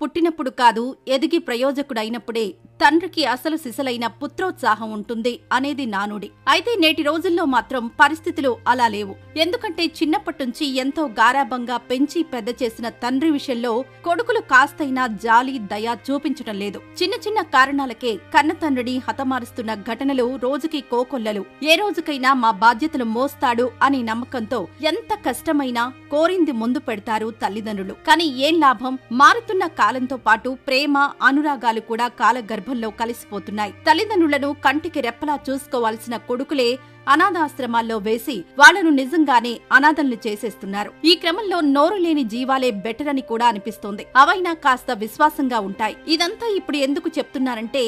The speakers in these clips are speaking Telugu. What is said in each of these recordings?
పుట్టినప్పుడు కాదు, ఎదిగి ప్రయోజకుడైనప్పుడే తండ్రికి అసలు సిసలైన పుత్రోత్సాహం ఉంటుంది అనేది నానుడి. అయితే నేటి రోజుల్లో మాత్రం పరిస్థితులు అలా లేవు. ఎందుకంటే చిన్నప్పటినుంచి ఎంతో గారాబంగా పెంచి పెద్ద చేసిన తండ్రి విషయంలో కొడుకులు కాస్తైనా జాలి, దయ చూపించడం లేదు. చిన్న చిన్న కారణాలకే కన్నతండ్రిని హతమారుస్తున్న ఘటనలు రోజుకి కోకొల్లలు. ఏ రోజుకైనా మా బాధ్యతలు మోస్తాడు అనే నమ్మకంతో ఎంత కష్టమైనా కోరింది ముందు పెడతారు తల్లిదండ్రులు. కానీ ఏం లాభం? మారుతున్న కాలంతో పాటు ప్రేమ, అనురాగాలు కూడా కాలగర్భంలో కలిసిపోతున్నాయి. తల్లిదండ్రులను కంటికి రెప్పలా చూసుకోవాల్సిన కొడుకులే అనాథాశ్రమాల్లో వేసి వాళ్లను నిజంగానే అనాథల్ని చేసేస్తున్నారు. ఈ క్రమంలో నోరు లేని జీవాలే బెటర్ అని కూడా అనిపిస్తోంది. అవైనా కాస్త విశ్వాసంగా ఉంటాయి. ఇదంతా ఇప్పుడు ఎందుకు చెప్తున్నారంటే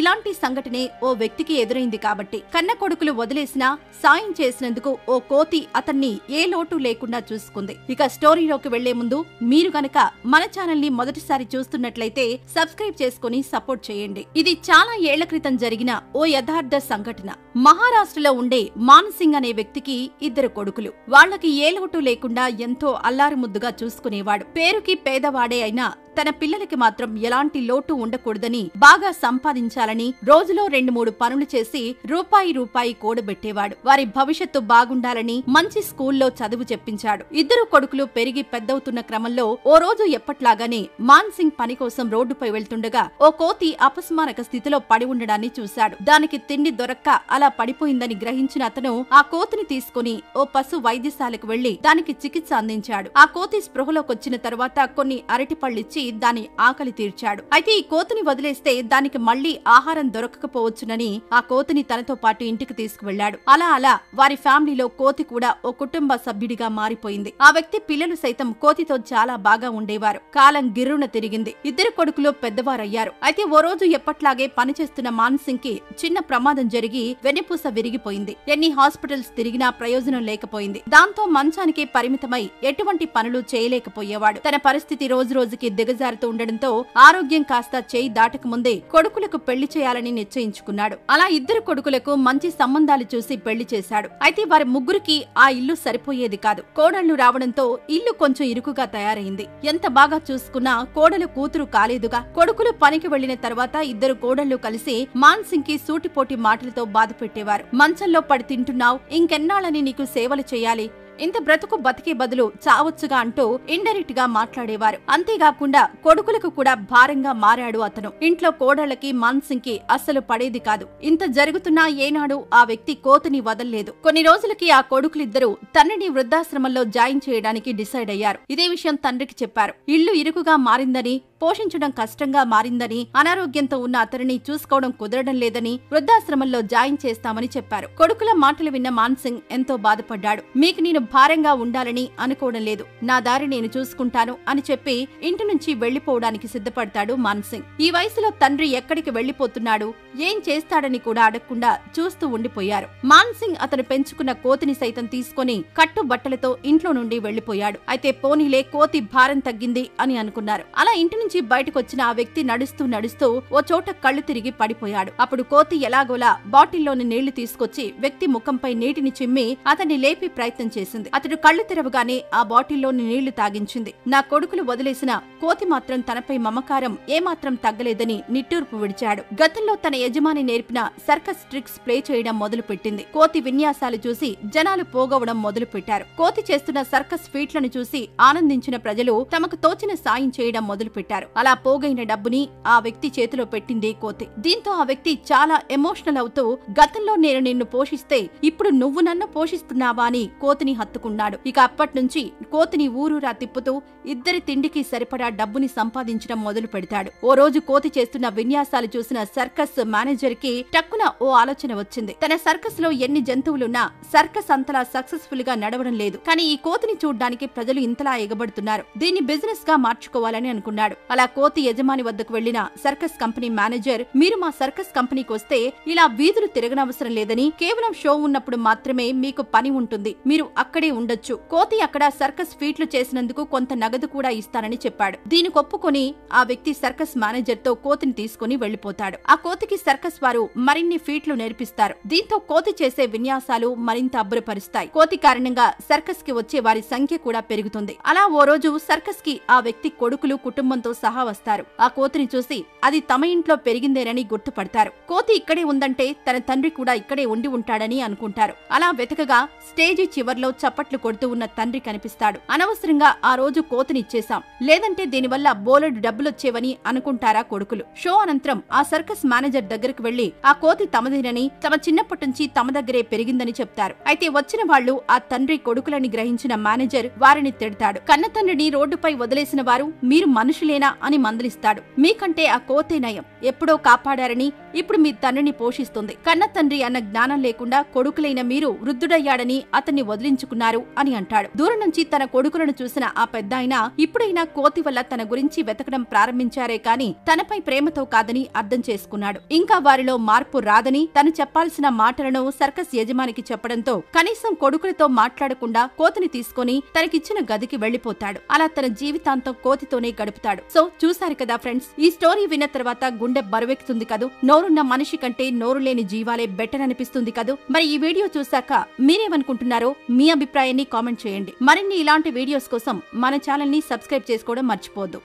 ఇలాంటి సంఘటనే ఓ వ్యక్తికి ఎదురైంది కాబట్టి. కన్న కొడుకులు వదిలేసినా సాయం చేసినందుకు ఓ కోతి అతన్ని ఏ లోటు లేకుండా చూసుకుంది. ఇక స్టోరీలోకి వెళ్లే ముందు మీరు గనక మన ఛానల్ ని మొదటిసారి చూస్తున్నట్లయితే సబ్స్క్రైబ్ చేసుకుని సపోర్ట్ చేయండి. ఇది చాలా ఏళ్ల క్రితం జరిగిన ఓ యథార్థ సంఘటన. మహారాష్ట్రలో ఉండే మాన్ సింగ్ అనే వ్యక్తికి ఇద్దరు కొడుకులు. వాళ్లకి ఏ లోటు లేకుండా ఎంతో అల్లారుముద్దుగా చూసుకునేవాడు. పేరుకి పేదవాడే అయినా తన పిల్లలకి మాత్రం ఎలాంటి లోటు ఉండకూడదని, బాగా సంపాదించాలని రోజులో 2-3 పనులు చేసి రూపాయి కూడబెట్టేవాడు. వారి భవిష్యత్తు బాగుండాలని మంచి స్కూల్లో చదువు చెప్పించాడు. ఇద్దరు కొడుకులు పెరిగి పెద్దవుతున్న క్రమంలో ఓ రోజు ఎప్పట్లాగానే మాన్ సింగ్ పని కోసం రోడ్డుపై వెళ్తుండగా ఓ కోతి అపస్మారక స్థితిలో పడి ఉండడాన్ని చూశాడు. దానికి తిండి దొరక్క అలా పడిపోయిందని గ్రహించిన అతను ఆ కోతిని తీసుకుని ఓ పశు వైద్యశాలకు వెళ్లి దానికి చికిత్స అందించాడు. ఆ కోతి స్పృహలోకొచ్చిన తర్వాత కొన్ని అరటిపళ్ళిచ్చి దాని ఆకలి తీర్చాడు. అయితే ఈ కోతిని వదిలేస్తే దానికి మళ్లీ ఆహారం దొరకకపోవచ్చునని ఆ కోతిని తనతో పాటు ఇంటికి తీసుకువెళ్లాడు. అలా వారి ఫ్యామిలీలో కోతి కూడా ఓ కుటుంబ సభ్యుడిగా మారిపోయింది. ఆ వ్యక్తి పిల్లలు సైతం కోతితో చాలా బాగా ఉండేవారు. కాలం గిర్రున తిరిగింది. ఇద్దరు కొడుకులు పెద్దవారయ్యారు. అయితే ఓ రోజు ఎప్పట్లాగే పనిచేస్తున్న మాన్ సింగ్ కి చిన్న ప్రమాదం జరిగి వెన్నుపూస విరిగిపోయింది. ఎన్ని హాస్పిటల్స్ తిరిగినా ప్రయోజనం లేకపోయింది. దాంతో మంచానికి పరిమితమై ఎటువంటి పనులు చేయలేకపోయేవాడు. తన పరిస్థితి రోజు రోజుకి దిగజారుతూ ఉండడంతో ఆరోగ్యం కాస్త చేయి దాటక ముందే కొడుకులకు పెళ్లి చేయాలని నిశ్చయించుకున్నాడు. అలా ఇద్దరు కొడుకులకు మంచి సంబంధాలు చూసి పెళ్లి చేశాడు. అయితే వారి ముగ్గురికి ఆ ఇల్లు సరిపోయేది కాదు. కోడళ్లు రావడంతో ఇల్లు కొంచెం ఇరుకుగా తయారైంది. ఎంత బాగా చూసుకున్నా కోడలు కూతురు కాలేదుగా. కొడుకులు పనికి వెళ్లిన తర్వాత ఇద్దరు కోడళ్లు కలిసి మాన్ సింగ్ కి సూటిపోటి మాటలతో బాధ పెట్టేవారు. మంచంలో పడి తింటున్నావు, ఇంకెన్నాళ్ళని నీకు సేవలు చేయాలి, ఇంత బ్రతుకు బతికే బదులు చావచ్చుగా అంటూ ఇండైరెక్ట్ గా మాట్లాడేవారు. అంతేకాకుండా కొడుకులకు కూడా భారంగా మారాడు అతను. ఇంట్లో కోడళ్లకి మాన్ సింగ్ కి అస్సలు పడేది కాదు. ఇంత జరుగుతున్నా ఏనాడు ఆ వ్యక్తి కోతిని వదల్లేదు. కొన్ని రోజులకి ఆ కొడుకులిద్దరూ తండ్రిని వృద్ధాశ్రమంలో జాయిన్ చేయడానికి డిసైడ్ అయ్యారు. ఇదే విషయం తండ్రికి చెప్పారు. ఇల్లు ఇరుకుగా మారిందని, పోషించడం కష్టంగా మారిందని, అనారోగ్యంతో ఉన్న అతనిని చూసుకోవడం కుదరడం లేదని వృద్ధాశ్రమంలో జాయిన్ చేస్తామని చెప్పారు. కొడుకుల మాటలు విన్న మాన్ సింగ్ ఎంతో బాధపడ్డాడు. మీకు నేను భారంగా ఉండాలని అనుకోవడం లేదు, నా దారి నేను చూసుకుంటాను అని చెప్పి ఇంటి నుంచి వెళ్లిపోవడానికి సిద్ధపడతాడు మాన్ సింగ్. ఈ వయసులో తండ్రి ఎక్కడికి వెళ్లిపోతున్నాడు, ఏం చేస్తాడని కూడా అడగకుండా చూస్తూ ఉండిపోయారు. మాన్ సింగ్ అతను పెంచుకున్న కోతిని సైతం తీసుకుని కట్టుబట్టలతో ఇంట్లో నుండి వెళ్లిపోయాడు. అయితే పోనీలే కోతి భారం తగ్గింది అని అనుకున్నారు. అలా ఇంటి నుంచి బయటకొచ్చిన ఆ వ్యక్తి నడుస్తూ నడుస్తూ ఓ చోట కళ్ళు తిరిగి పడిపోయాడు. అప్పుడు కోతి ఎలాగోలా బాటిల్లోని నీళ్లు తీసుకొచ్చి వ్యక్తి ముఖంపై నీటిని చిమ్మి అతన్ని లేపి ప్రయత్నం చేసింది. అతడు కళ్ళు తెరవగానే ఆ బాటిల్లోని నీళ్లు తాగించింది. నా కొడుకులు వదిలేసిన కోతి మాత్రం తనపై మమకారం ఏమాత్రం తగ్గలేదని నిట్టూర్పు విడిచాడు. గతంలో తన యజమాని నేర్పిన సర్కస్ ట్రిక్స్ ప్లే చేయడం మొదలు పెట్టింది. కోతి విన్యాసాలు చూసి జనాలు పోగవడం మొదలు పెట్టారు. కోతి చేస్తున్న సర్కస్ ఫీట్లను చూసి ఆనందించిన ప్రజలు తమకు తోచిన సాయం చేయడం మొదలు పెట్టారు. అలా పోగైన డబ్బుని ఆ వ్యక్తి చేతిలో పెట్టింది కోతి. దీంతో ఆ వ్యక్తి చాలా ఎమోషనల్ అవుతూ, గతంలో నేను నిన్ను పోషిస్తే ఇప్పుడు నువ్వు నన్ను పోషిస్తున్నావా అని కోతిని హత్తుకున్నాడు. ఇక అప్పట్నుంచి కోతిని ఊరూరా తిప్పుతూ ఇద్దరి తిండికి సరిపడా డబ్బుని సంపాదించడం మొదలు పెడతాడు. ఓ రోజు కోతి చేస్తున్న విన్యాసాలు చూసిన సర్కస్ మేనేజర్ కి టక్కున ఓ ఆలోచన వచ్చింది. తన సర్కస్ లో ఎన్ని జంతువులున్నా సర్కస్ అంతలా సక్సెస్ఫుల్ గా నడవడం లేదు. కానీ ఈ కోతిని చూడ్డానికి ప్రజలు ఇంతలా ఎగబడుతున్నారు, దీన్ని బిజినెస్ గా మార్చుకోవాలని అనుకున్నాడు. అలా కోతి యజమాని వద్దకు వెళ్లిన సర్కస్ కంపెనీ మేనేజర్, మీరు మా సర్కస్ కంపెనీకి వస్తే ఇలా వీధులు తిరగనవసరం లేదని, కేవలం షో ఉన్నప్పుడు మాత్రమే మీకు పని ఉంటుంది, మీరు అక్కడే ఉండొచ్చు. కోతి అక్కడ సర్కస్ ఫీట్లు చేసినందుకు కొంత నగదు కూడా ఇస్తానని చెప్పాడు. దీనికి ఒప్పుకొని ఆ వ్యక్తి సర్కస్ మేనేజర్ తో కోతిని తీసుకుని వెళ్లిపోతాడు. ఆ కోతికి సర్కస్ వారు మరిన్ని ఫీట్లు నేర్పిస్తారు. దీంతో కోతి చేసే విన్యాసాలు మరింత అబ్బురపరుస్తాయి. కోతి కారణంగా సర్కస్ కి వచ్చే వారి సంఖ్య కూడా పెరుగుతుంది. అలా ఓ రోజు సర్కస్ కి ఆ వ్యక్తి కొడుకులు కుటుంబంతో సహా వస్తారు. ఆ కోతిని చూసి అది తమ ఇంట్లో పెరిగిందేనని గుర్తుపడతారు. కోతి ఇక్కడే ఉందంటే తన తండ్రి కూడా ఇక్కడే ఉండి ఉంటాడని అనుకుంటారు. అలా వెతకగా స్టేజి చివర్లో చప్పట్లు కొడుతూ ఉన్న తండ్రి కనిపిస్తాడు. అనవసరంగా ఆ రోజు కోతినిచ్చేశాం, లేదంటే దీనివల్ల బోలెడు డబ్బులొచ్చేవని అనుకుంటారా కొడుకులు. షో అనంతరం ఆ సర్కస్ మేనేజర్ దగ్గరకు వెళ్లి ఆ కోతి తమదేనని, తమ చిన్నప్పటి నుంచి తమ దగ్గరే పెరిగిందని చెప్తారు. అయితే వచ్చిన వాళ్లు ఆ తండ్రి కొడుకులని గ్రహించిన మేనేజర్ వారిని తిడతాడు. కన్న తండ్రిని రోడ్డుపై వదిలేసిన వారు మీరు మనుషులేనా అని మందలిస్తాడు. మీకంటే ఆ కోతే నయం, ఎప్పుడో కాపాడారని ఇప్పుడు మీ తండ్రిని పోషిస్తుంది. కన్న తండ్రి అన్న జ్ఞానం లేకుండా కొడుకులైన మీరు వృద్ధుడయ్యాడని అతన్ని వదిలించుకున్నారు అని అంటాడు. దూరం నుంచి తన కొడుకులను చూసిన ఆ పెద్దాయన ఇప్పుడైనా కోతి వల్ల తన గురించి వెతకడం ప్రారంభించారే కాని తనపై ప్రేమతో కాదని అర్థం చేసుకున్నాడు. ఇంకా వారిలో మార్పు రాదని తను చెప్పాల్సిన మాటలను సర్కస్ యజమానికి చెప్పడంతో కనీసం కొడుకులతో మాట్లాడకుండా కోతిని తీసుకుని తనకిచ్చిన గదికి వెళ్లిపోతాడు. అలా తన జీవితాంతం కోతితోనే గడుపుతాడు. సో చూసారు కదా ఫ్రెండ్స్, ఈ స్టోరీ విన్న తర్వాత గుండె బరువెక్కుతుంది కదూ. నోరున్న మనిషి కంటే నోరు లేని జీవాలే బెటర్ అనిపిస్తుంది కదూ. మరి ఈ వీడియో చూశాక మీరేమనుకుంటున్నారో మీ అభిప్రాయాన్ని కామెంట్ చేయండి. మరిన్ని ఇలాంటి వీడియోస్ కోసం మన ఛానల్ ని సబ్స్క్రైబ్ చేసుకోవడం మర్చిపోవద్దు.